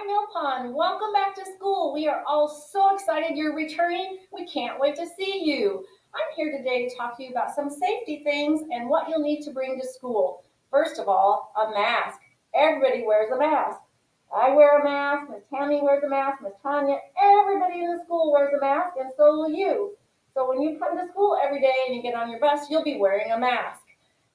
Mill Pond. Welcome back to school. We are all so excited you're returning. We can't wait to see you. I'm here today to talk to you about some safety things and what you'll need to bring to school. First of all, a mask. Everybody wears a mask. I wear a mask, Miss Tammy wears a mask, Miss Tanya, everybody in the school wears a mask, and so will you. So when you come to school every day and you get on your bus, you'll be wearing a mask.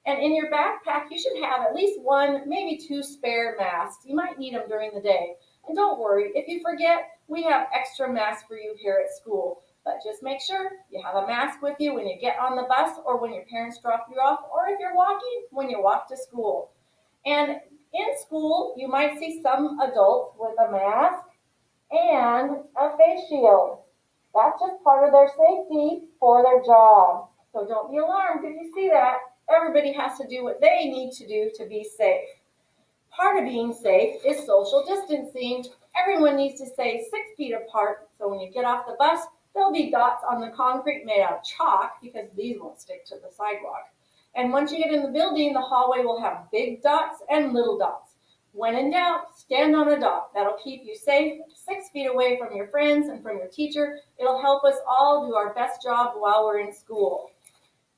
And in your backpack, you should have at least one, maybe two spare masks. You might need them during the day. And don't worry, if you forget, we have extra masks for you here at school. But just make sure you have a mask with you when you get on the bus or when your parents drop you off, or if you're walking, when you walk to school. And in school, you might see some adults with a mask and a face shield. That's just part of their safety for their job. So don't be alarmed if you see that. Everybody has to do what they need to do to be safe. Part of being safe is social distancing. Everyone needs to stay 6 feet apart, so when you get off the bus, there'll be dots on the concrete made out of chalk because these won't stick to the sidewalk. And once you get in the building, the hallway will have big dots and little dots. When in doubt, stand on a dot. That'll keep you safe, 6 feet away from your friends and from your teacher. It'll help us all do our best job while we're in school.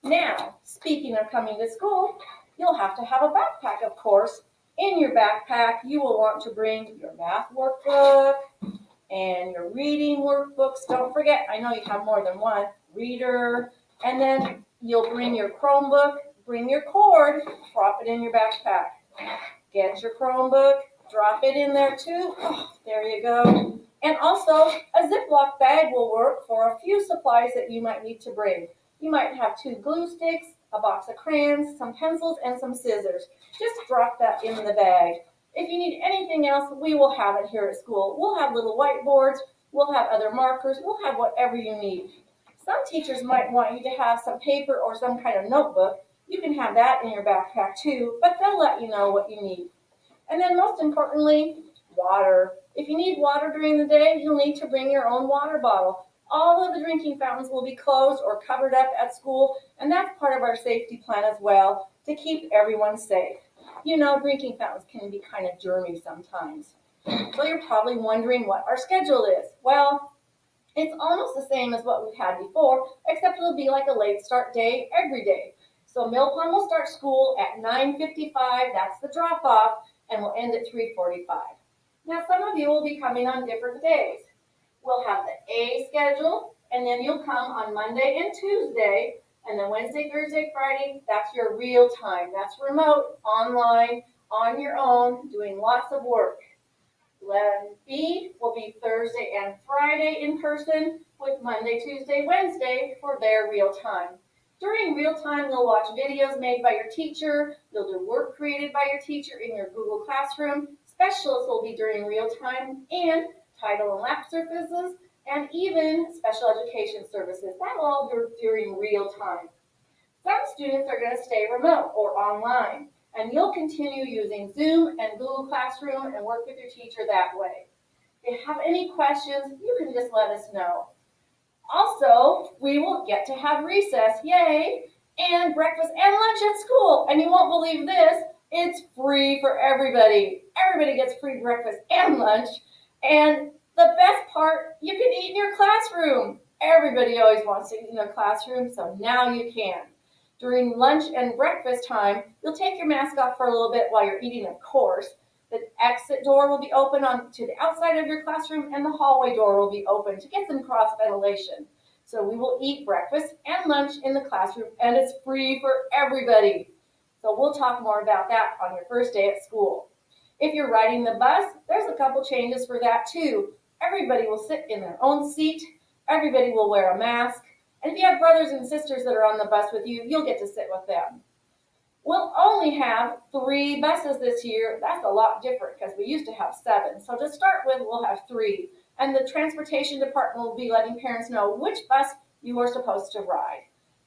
Now, speaking of coming to school, you'll have to have a backpack, of course. In your backpack, you will want to bring your math workbook and your reading workbooks. Don't forget, I know you have more than one reader. And then you'll bring your Chromebook, bring your cord, drop it in your backpack. Get your Chromebook, drop it in there too. Oh, there you go. And also, a Ziploc bag will work for a few supplies that you might need to bring. You might have 2 glue sticks, a box of crayons, some pencils, and some scissors. Just drop that in the bag. If you need anything else, we will have it here at school. We'll have little whiteboards, we'll have other markers, we'll have whatever you need. Some teachers might want you to have some paper or some kind of notebook. You can have that in your backpack too, but they'll let you know what you need. And then most importantly, water. If you need water during the day, you'll need to bring your own water bottle. All of the drinking fountains will be closed or covered up at school, and that's part of our safety plan as well, to keep everyone safe. You know, drinking fountains can be kind of germy sometimes. So you're probably wondering what our schedule is. Well, it's almost the same as what we've had before, except it'll be like a late start day every day. So Mill Pond will start school at 9:55, that's the drop off, and we'll end at 3:45. Now some of you will be coming on different days. We'll have the A schedule, and then you'll come on Monday and Tuesday, and then Wednesday, Thursday, Friday, that's your real time. That's remote, online, on your own, doing lots of work. B will be Thursday and Friday in person, with Monday, Tuesday, Wednesday for their real time. During real time, you'll watch videos made by your teacher, you'll do work created by your teacher in your Google Classroom, specialists will be during real time, and title and lap services, and even special education services. That will all be during real time. Some students are going to stay remote or online, and you'll continue using Zoom and Google Classroom and work with your teacher that way. If you have any questions, you can just let us know. Also, we will get to have recess, yay, and breakfast and lunch at school. And you won't believe this, it's free for everybody. Everybody gets free breakfast and lunch. And the best part, you can eat in your classroom. Everybody always wants to eat in their classroom, so now you can. During lunch and breakfast time, you'll take your mask off for a little bit while you're eating, of course. The exit door will be open to the outside of your classroom, and the hallway door will be open to get some cross ventilation. So we will eat breakfast and lunch in the classroom, and it's free for everybody. So we'll talk more about that on your first day at school. If you're riding the bus, there's a couple changes for that too. Everybody will sit in their own seat. Everybody will wear a mask. And if you have brothers and sisters that are on the bus with you, you'll get to sit with them. We'll only have 3 buses this year. That's a lot different because we used to have 7. So to start with, we'll have 3. And the transportation department will be letting parents know which bus you are supposed to ride.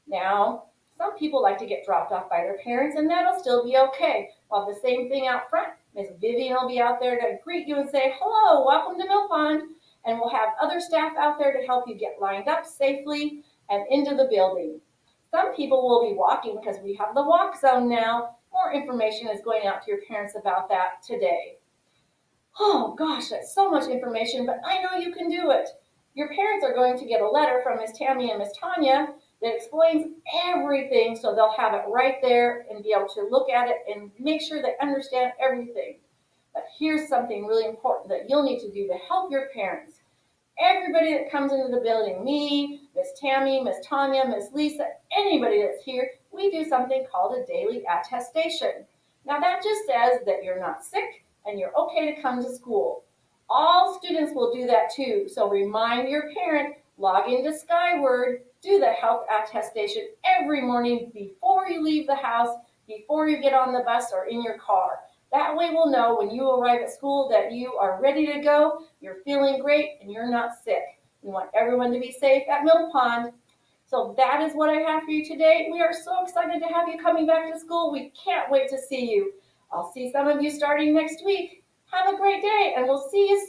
Now, some people like to get dropped off by their parents, and that'll still be okay. We'll have the same thing out front. Miss Vivian will be out there to greet you and say, hello, welcome to Mill Pond. And we'll have other staff out there to help you get lined up safely and into the building. Some people will be walking because we have the walk zone now. More information is going out to your parents about that today. Oh gosh, that's so much information, but I know you can do it. Your parents are going to get a letter from Miss Tammy and Miss Tanya that explains everything, so they'll have it right there and be able to look at it and make sure they understand everything. But here's something really important that you'll need to do to help your parents. Everybody that comes into the building, me, Miss Tammy, Miss Tanya, Miss Lisa, anybody that's here, we do something called a daily attestation. Now that just says that you're not sick and you're okay to come to school. All students will do that too, so remind your parent, log into Skyward, do the health attestation every morning before you leave the house, before you get on the bus or in your car. That way we'll know when you arrive at school that you are ready to go, you're feeling great, and you're not sick. We want everyone to be safe at Mill Pond. So that is what I have for you today. We are so excited to have you coming back to school. We can't wait to see you. I'll see some of you starting next week. Have a great day, and we'll see you soon.